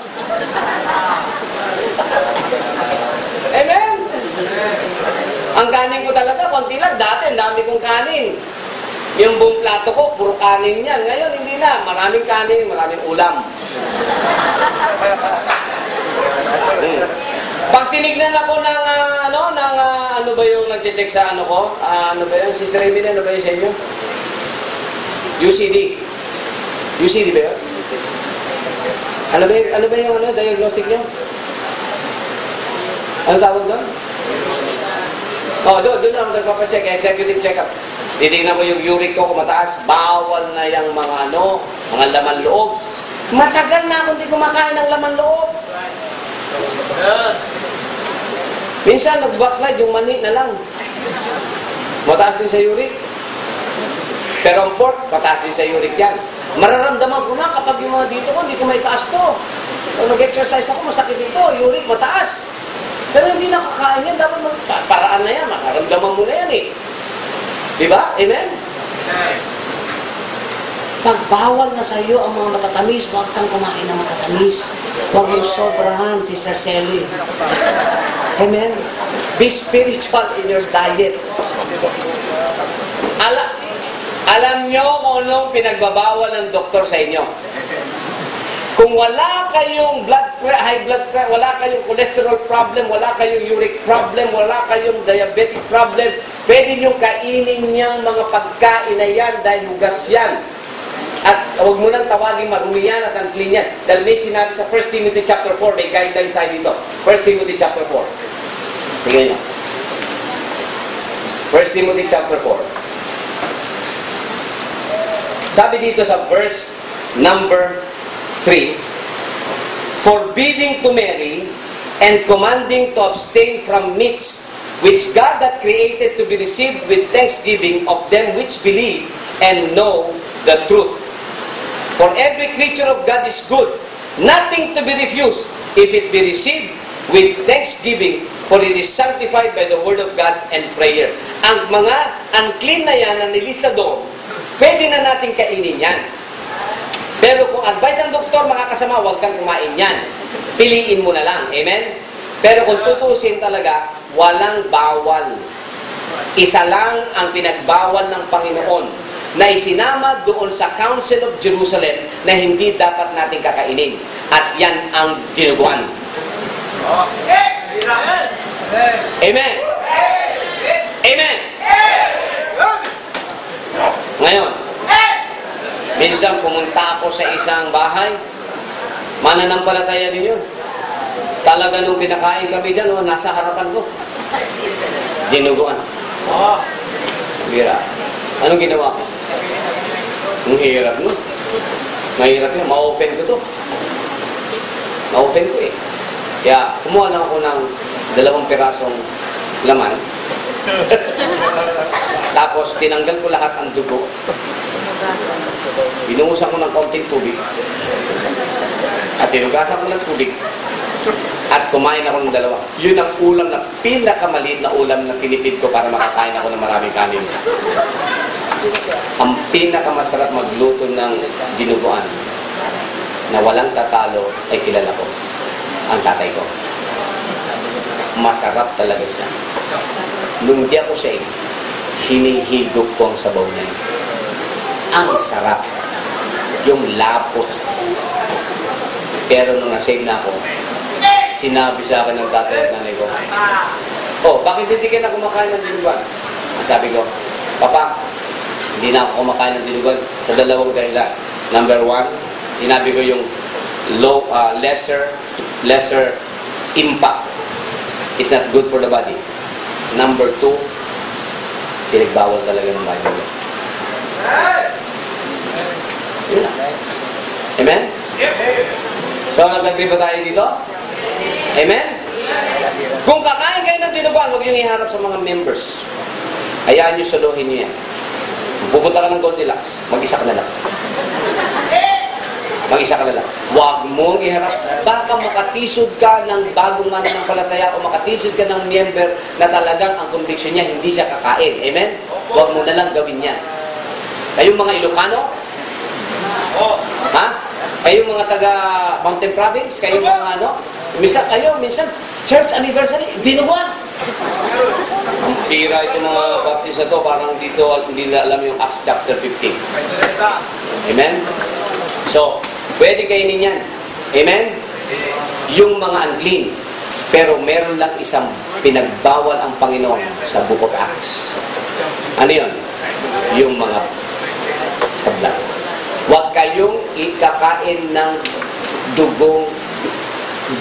Amen? Ang kanin ko talaga, konti lang. Dati, dami kong kanin. Yung buong plato ko, puro kanin yan. Ngayon, hindi na. Maraming kanin, maraming ulam. Pag tinignan ako ng, ano ba yung nag-check sa ano ko? Ano ba yun? Sister Amy, ano ba yun sa inyo? UCD. UCD ba yun? Ano ba yung diagnostic nyo? Ano tawag doon? Doon lang nagpapacheck, executive check-up. Titignan ko yung uric ko kung mataas, bawal na yung mga mga laman loob. Matagal na akong hindi kumakain ng laman loob. Minsan nag-backslide yung mani na lang. Mataas din sa uric. Pero ang pork, mataas din sa uric yan. Mararamdaman ko na kapag yung mga dito ko, hindi ko may taas to. Pag nag-exercise ako, masakit dito, uric, mataas. Pero hindi nakakain yan, dapat paraan na yan, mararamdaman mo na yan eh. Diba? Amen? Pagbawal na sa iyo ang mga matatamis, huwag kang kumain ng matatamis. Huwag yung sobrahan, Sister Sally. Amen? Be spiritual in your diet. Alam nyo kung anong pinagbabawal ng doktor sa inyo. Kung wala kayong high blood pressure, wala kayong cholesterol problem, wala kayong uric problem, wala kayong diabetic problem, pwede nyo kainin niyang mga pagkain na yan dahil hugas yan. At huwag mo nang tawagin marumi yan at unclean yan. Dahil may sinabi sa 1 Timothy chapter 4, may guidelines tayo dito. 1 Timothy chapter 4. Tingnan nyo. 1 Timothy chapter 4. Sabi dito sa verse number 3, forbidding to marry and commanding to abstain from meats which God hath created to be received with thanksgiving of them which believe and know the truth. For every creature of God is good, nothing to be refused, if it be received with thanksgiving, for it is sanctified by the word of God and prayer. Ang mga unclean na yan na nilista doon, pwede na natin kainin yan. Pero kung advice ng doktor, makakasama, huwag kang kumain yan. Piliin mo na lang. Amen? Pero kung tutusin talaga, walang bawal. Isa lang ang pinagbawal ng Panginoon na isinama doon sa Council of Jerusalem na hindi dapat natin kakainin. At yan ang dinuguan. Amen? Amen? Ngayon, minsan pumunta ako sa isang bahay, mananampalataya din yun. Talaga nung pinakain kami dyan, nasa harapan ko. Dinuguan. Bira. Anong ginawa ko? Ang hirap no? Mahirap yun. Ma-open ko to. Ma-open ko eh. Kaya kumuha lang ako ng 2 pirasong laman. Tapos tinanggal ko lahat ang dugo. Binuhusan ko ng kaunting tubig. At tinugasan ko ng tubig. At kumain ako ng 2. Yun ang ulam na pinakamaliit na ulam na pinipid ko para makakain ako ng maraming kanin. Ang pinakamasarap magluto ng dinuguan na walang tatalo ay kilala ko. Ang tatay ko. Masarap talaga siya. Nung di ako siya hinihigop ko ang sabaw niya. Ang sarap. Yung lapot. Pero nung nasave na ako, sinabi sa akin ng tatay at nanay ko, bakit hindi ka na kumakain ng dinuguan? Sabi ko, Papa, hindi na ako kumakain ng dinuguan sa 2 dahilan. Number 1, sinabi ko yung lesser impact. It's not good for the body. Number 2, pinagbawal talaga ng Bible. Yun na. Amen? So, nag-agree ba tayo dito? Amen? Kung kakain kayo ng dinuguan, huwag niyong iharap sa mga members. Hayaan niyo, suluhin niyo yan. Pupunta ka ng Goldilocks, mag-isa ka na lang. Mag-isa ka na lang. Huwag mong iharap. Baka makatisod ka ng bagong mananampalataya o makatisod ka ng member na talagang ang conviction niya, hindi siya kakain. Amen? Huwag mo na lang gawin yan. Kayong mga Ilocano? Ha? Kayong mga taga Mountain Province? Kayong mga ano? Minsan, church anniversary, dinuguan. Ang pira itong mga baptist na to, parang dito hindi na alam yung Acts chapter 15. Amen? So, pwede kainin yan. Amen? Yung mga unclean. Pero meron lang isang pinagbawal ang Panginoon sa Book of Acts. Ano yun? Yung mga sablat. Huwag kayong ikakain ng dugong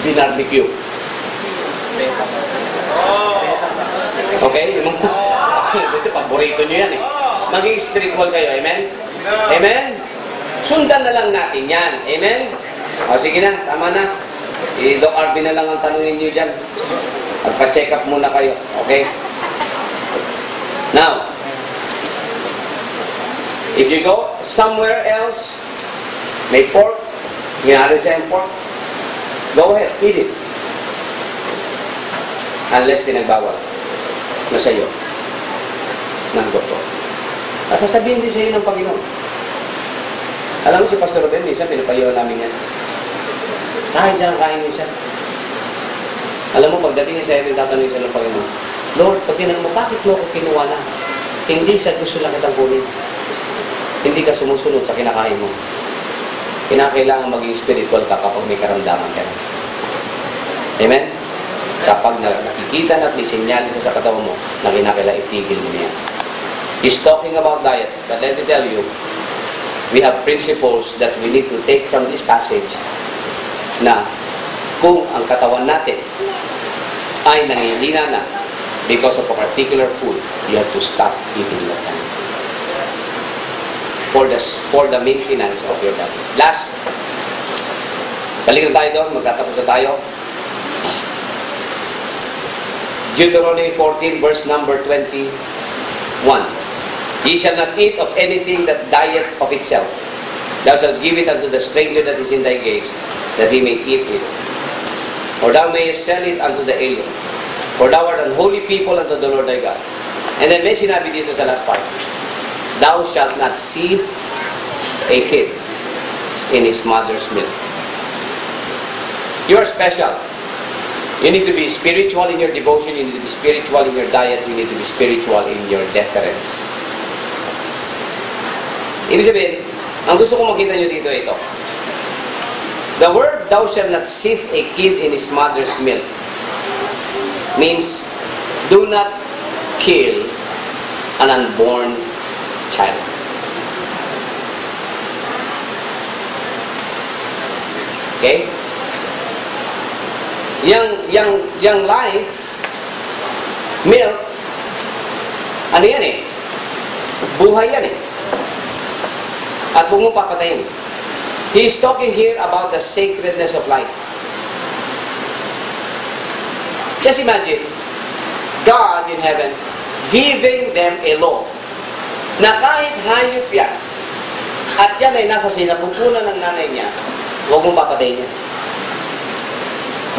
binarbecue. Okay? Yung mga paborito nyo yan eh. Maging spiritual kayo. Amen? Amen? Sundan na lang natin yan. Amen? O sige na, tama na. Si Doc Arvin na lang ang tanungin nyo dyan. Magpa-check up muna kayo. Okay? Now, if you go somewhere else, may pork, ginari sa yung pork, go ahead, eat it. Unless pinagbawal na sa iyo ng doktor. At sasabihin din sa iyo ng Panginoon. Alam mo si Pastor Ben, minsan pinapayo namin yan. Kahit saan kain niya siya. Alam mo, pagdating niya sa heaven, tatanungin siya ng Panginoon, Lord, pag tinanong mo, bakit mo ako kinuha na? Hindi sa gusto lang kitang kunin. Hindi ka sumusunod sa kinakain mo. Kinakailangan maging spiritual ka kapag may karamdaman ka. Amen? Kapag nakikita na at isinyalis sa katawan mo, na kinakailangan itigil mo niya. He's talking about diet, but let me tell you, we have principles that we need to take from this passage na kung ang katawan natin ay nangihina na because of a particular food, you have to stop eating that time. For the maintenance of your body. Last, balik na tayo doon, magtatapos na tayo. Deuteronomy 14, verse number 21. Ye shall not eat of anything that dieth of itself. Thou shalt give it unto the stranger that is in thy gates, that he may eat it. Or thou mayest sell it unto the alien. For thou art an holy people unto the Lord thy God. And then may sinabi dito sa last part, thou shalt not seethe a kid in his mother's milk. You are special. You need to be spiritual in your devotion, you need to be spiritual in your diet, you need to be spiritual in your deference. Ibig sabihin, ang gusto ko makita nyo dito ito. The word, thou shalt not seethe a kid in his mother's milk, means, do not kill an unborn child. Okay? Yang life, milk, ano yan eh? Buhay yan eh. At huwag mong papatayin. He is talking here about the sacredness of life. Just imagine, God in heaven giving them a law na kahit hayop yan, at yan ay nasa sinapupunan ng nanay niya, huwag mong papatayin yan.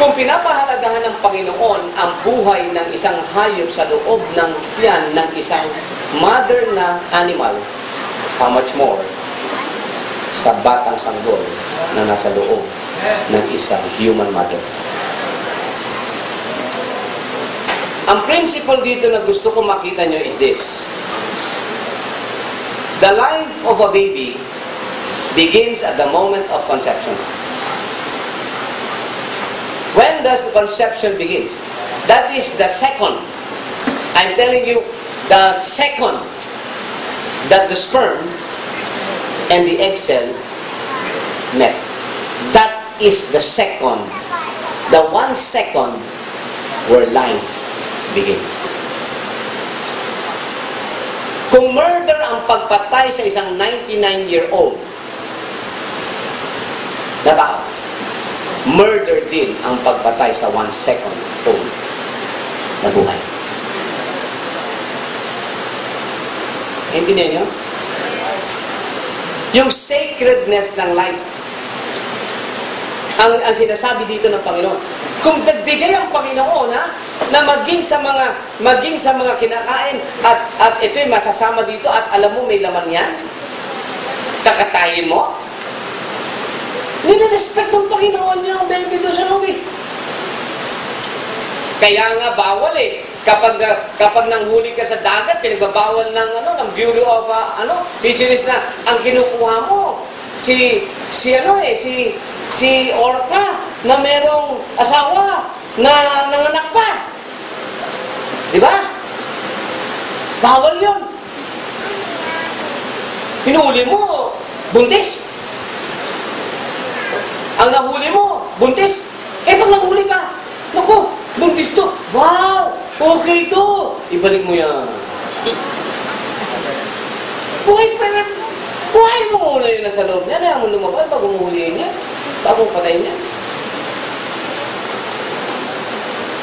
Kung pinapahalagahan ng Panginoon ang buhay ng isang hayop sa loob ng tiyan ng isang mother na animal, how much more sa batang sanggol na nasa loob ng isang human mother. Ang principle dito na gusto ko makita nyo is this. The life of a baby begins at the moment of conception. When does the conception begins? That is the second. I'm telling you, the second that the sperm and the egg cell met. That is the second. The 1 second where life begins. Kung murder ang pagpatay sa isang 99-year-old na tao, murder din ang pagpatay sa 1 second old na buhay. Intindihan niyo? Yung sacredness ng life. Ang sinasabi dito ng Panginoon. Kung nagbigay ang Panginoon na maging sa mga kinakain at ito'y masasama dito at alam mo may laman yan, kakatayin mo, nire-respect ng Panginoon niya ang baby doon sa loob. Kaya nga bawal kapag nanghuli ka sa dagat, pinagbabawal ng Bureau of Fisheries na ang kinukuha mo si orca na merong asawa na nanganak pa. Di ba? Bawal yun. Hinuli mo, buntis. Ang nahuli mo, buntis. Pag nahuli ka, naku, buntis to. Wow! Okay to. Ibalik mo yan. Buhay mo muna yun nasa loob niya. Kaya mo lumabas bago umuhulihin niya. Bago patayin niya.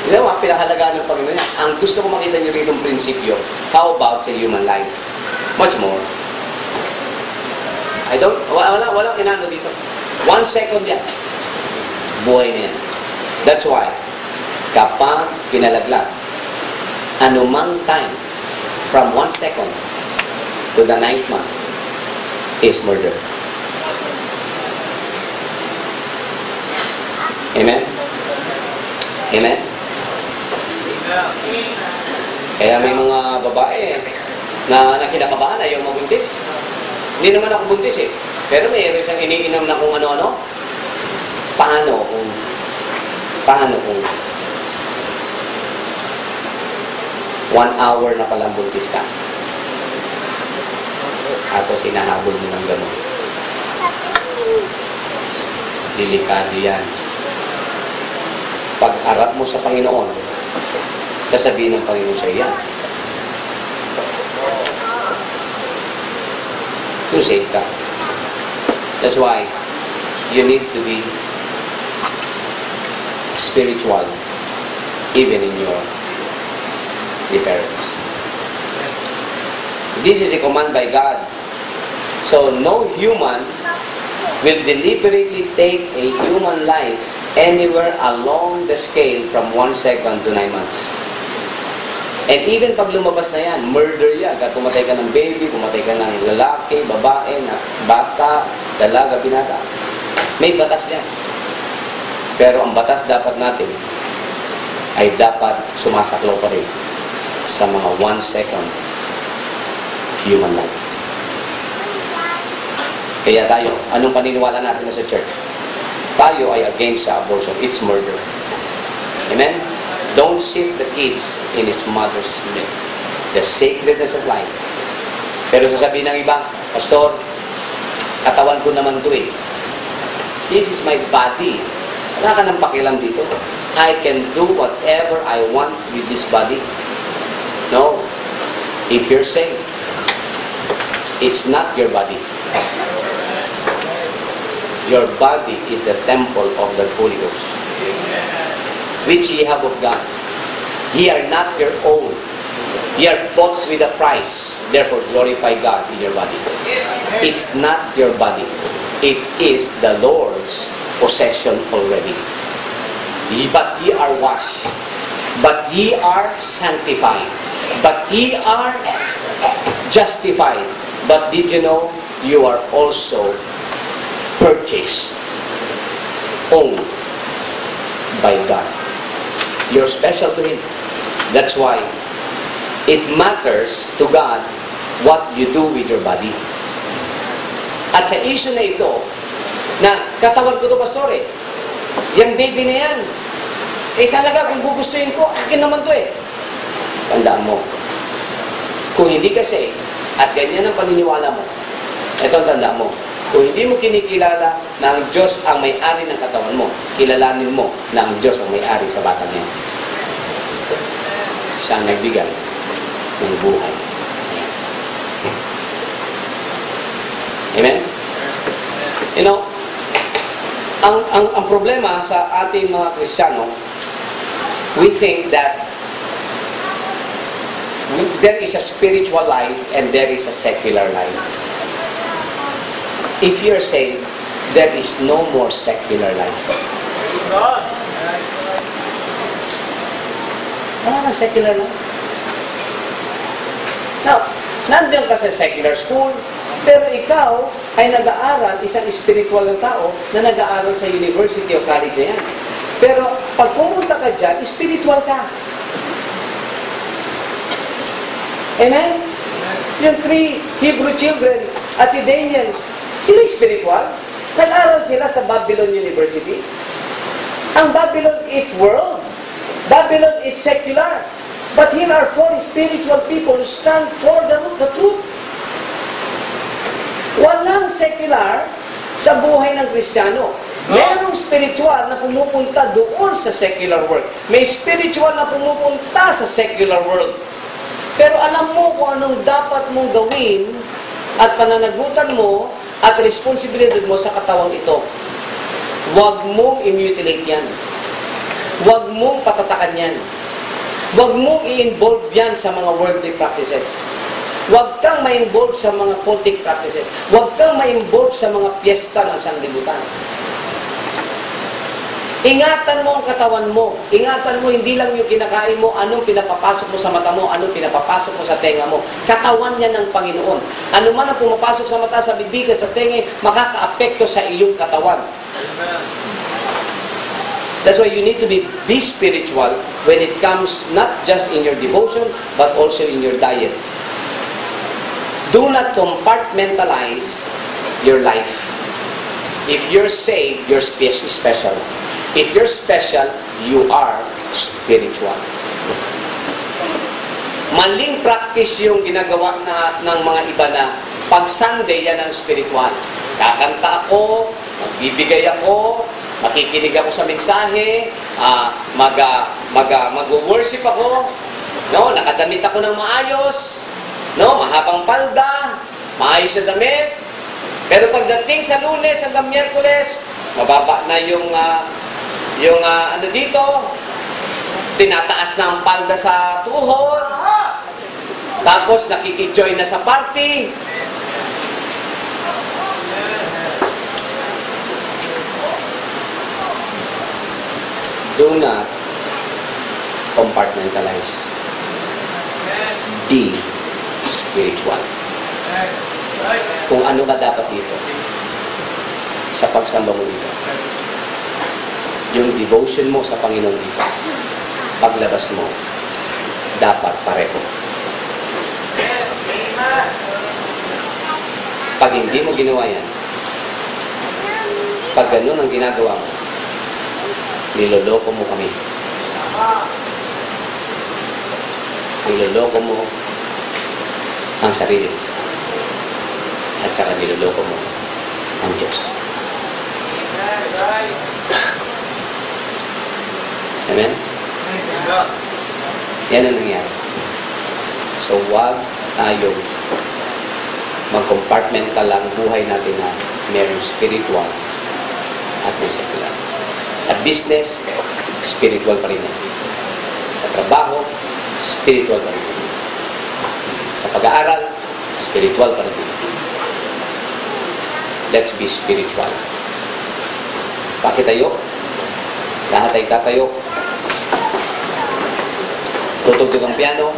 Yun ang pinahalagaan ng Panginoon niya. Ang gusto ko makita niyo rito ang prinsipyo. How about sa human life? Much more. Walang inano dito. 1 second yan. Buhay na yan. That's why, kapag pinalaglag, anumang time, from 1 second to the 9th month, is murder. Amen? Amen? Kaya may mga babae na kinakabahan, ayaw mabuntis. Hindi naman ako buntis eh. Pero mayroon siyang iniinom na kung ano-ano. Paano kung 1 hour na palang buntis ka? Tapos hinahabol mo ng gano'n. Delikado yan. Pag-arap mo sa Panginoon, sasabihin ng Panginoon sa iyan. To save ka. That's why you need to be spiritual even in your parents. This is a command by God. So no human will deliberately take a human life anywhere along the scale from 1 second to 9 months. And even pag lumabas na yan, murder yan. Kaya pumatay ka ng baby, pumatay ka ng lalaki, babae, bata, dalaga, binata. May batas yan. Pero ang batas dapat natin ay dapat sumasaklaw pa rin sa mga 1 second human life. Kaya tayo, anong paniniwala natin na sa church? Tayo ay against sa abortion. It's murder. Amen? Don't sift the kids in its mother's milk. The sacredness of life. Pero sasabihin ng iba, Pastor, katawan ko naman to eh. This is my body. Wala ka nang pakialam dito. I can do whatever I want with this body. No. If you're saved, it's not your body. Your body is the temple of the Holy Ghost, which ye have of God. Ye are not your own. Ye are bought with a price. Therefore glorify God in your body. It's not your body. It is the Lord's possession already. But ye are washed. But ye are sanctified. But ye are justified. But did you know you are also purchased, owned by God. You're special to Him. That's why it matters to God what you do with your body. At sa issue na ito, na katawan ko to, Pastor eh, yung baby na yan, talaga kung gugustuhin ko, akin naman to eh. Tandaan mo, kung hindi kasi, at ganyan ang paniniwala mo, ito ang tandaan mo, kung hindi mo kinikilala na ang Diyos ang may-ari ng katawan mo, kilalanin mo na ang Diyos ang may-ari sa batang niya. Siya ang nagbigay ng buhay. Amen? You know, ang problema sa ating mga Kristiyano, we think that There is a spiritual life and there is a secular life. If you're saved, there is no more secular life. Wala na secular life. Now, nandiyan ka sa secular school, pero ikaw ay nag-aaral, isang spiritual na tao na nag-aaral sa university o college na yan. Pero pag pumunta ka dyan, spiritual ka. Amen? Yung 3 Hebrew children at si Daniel, sila spiritual. Nag-aral sila sa Babylon University. Ang Babylon is world. Babylon is secular. But here are 4 spiritual people who stand for the truth. Walang secular sa buhay ng Kristiyano. Merong spiritual na pumupunta doon sa secular world. May spiritual na pumupunta sa secular world. Pero alam mo kung anong dapat mong gawin at pananagutan mo at responsibilidad mo sa katawang ito. Huwag mong i-mutilate yan. Huwag mong patatakan yan. Huwag mong i-involve yan sa mga worldly practices. Huwag kang ma-involve sa mga cultic practices. Huwag kang ma-involve sa mga piyesta ng sanglibutan. Ingatan mo ang katawan mo. Ingatan mo hindi lang yung kinakain mo, anong pinapapasok mo sa mata mo, anong pinapapasok mo sa tenga mo. Katawan yan ng Panginoon. Ano man ang pumapasok sa mata, sa bibig at sa tenga, makaka-apekto sa iyong katawan. That's why you need to be spiritual when it comes not just in your devotion, but also in your diet. Do not compartmentalize your life. If you're saved, you're special. If you're special, you are spiritual. Maling practice yung ginagawa ng mga iba na pag Sunday yan ang spiritual. Kakanta ako, magbibigay ako, makikinig ako sa mensahe, mag-worship ako, no, nakadamit ako ng maayos, no, mahabang palda, maayos na damit. Pero pagdating sa Lunes hanggang Miyerkules, mababa na yung ano dito, tinataas na ang palda sa tuhod, tapos nakikijoin na sa party. Do not compartmentalize. Be spiritual. Kung ano ka dapat dito sa pagsamba mo dito. Yung devotion mo sa Panginoon dito, paglabas mo, dapat pareho. Pag hindi mo ginawa yan, pag ganun ang ginagawa mo, niloloko mo kami. Niloloko mo ang sarili. At saka niloloko mo ang Diyos. Amen? Yan ang nangyari. So, wag tayong mag-compartmental lang buhay natin na mayroong spiritual at may secular. Sa business, spiritual pa rin yan. Sa trabaho, spiritual pa rin yan. Sa pag-aaral, spiritual pa rin yan. Let's be spiritual. Pakitayo. Lahat ay tatayo. Tutugtog ang piano.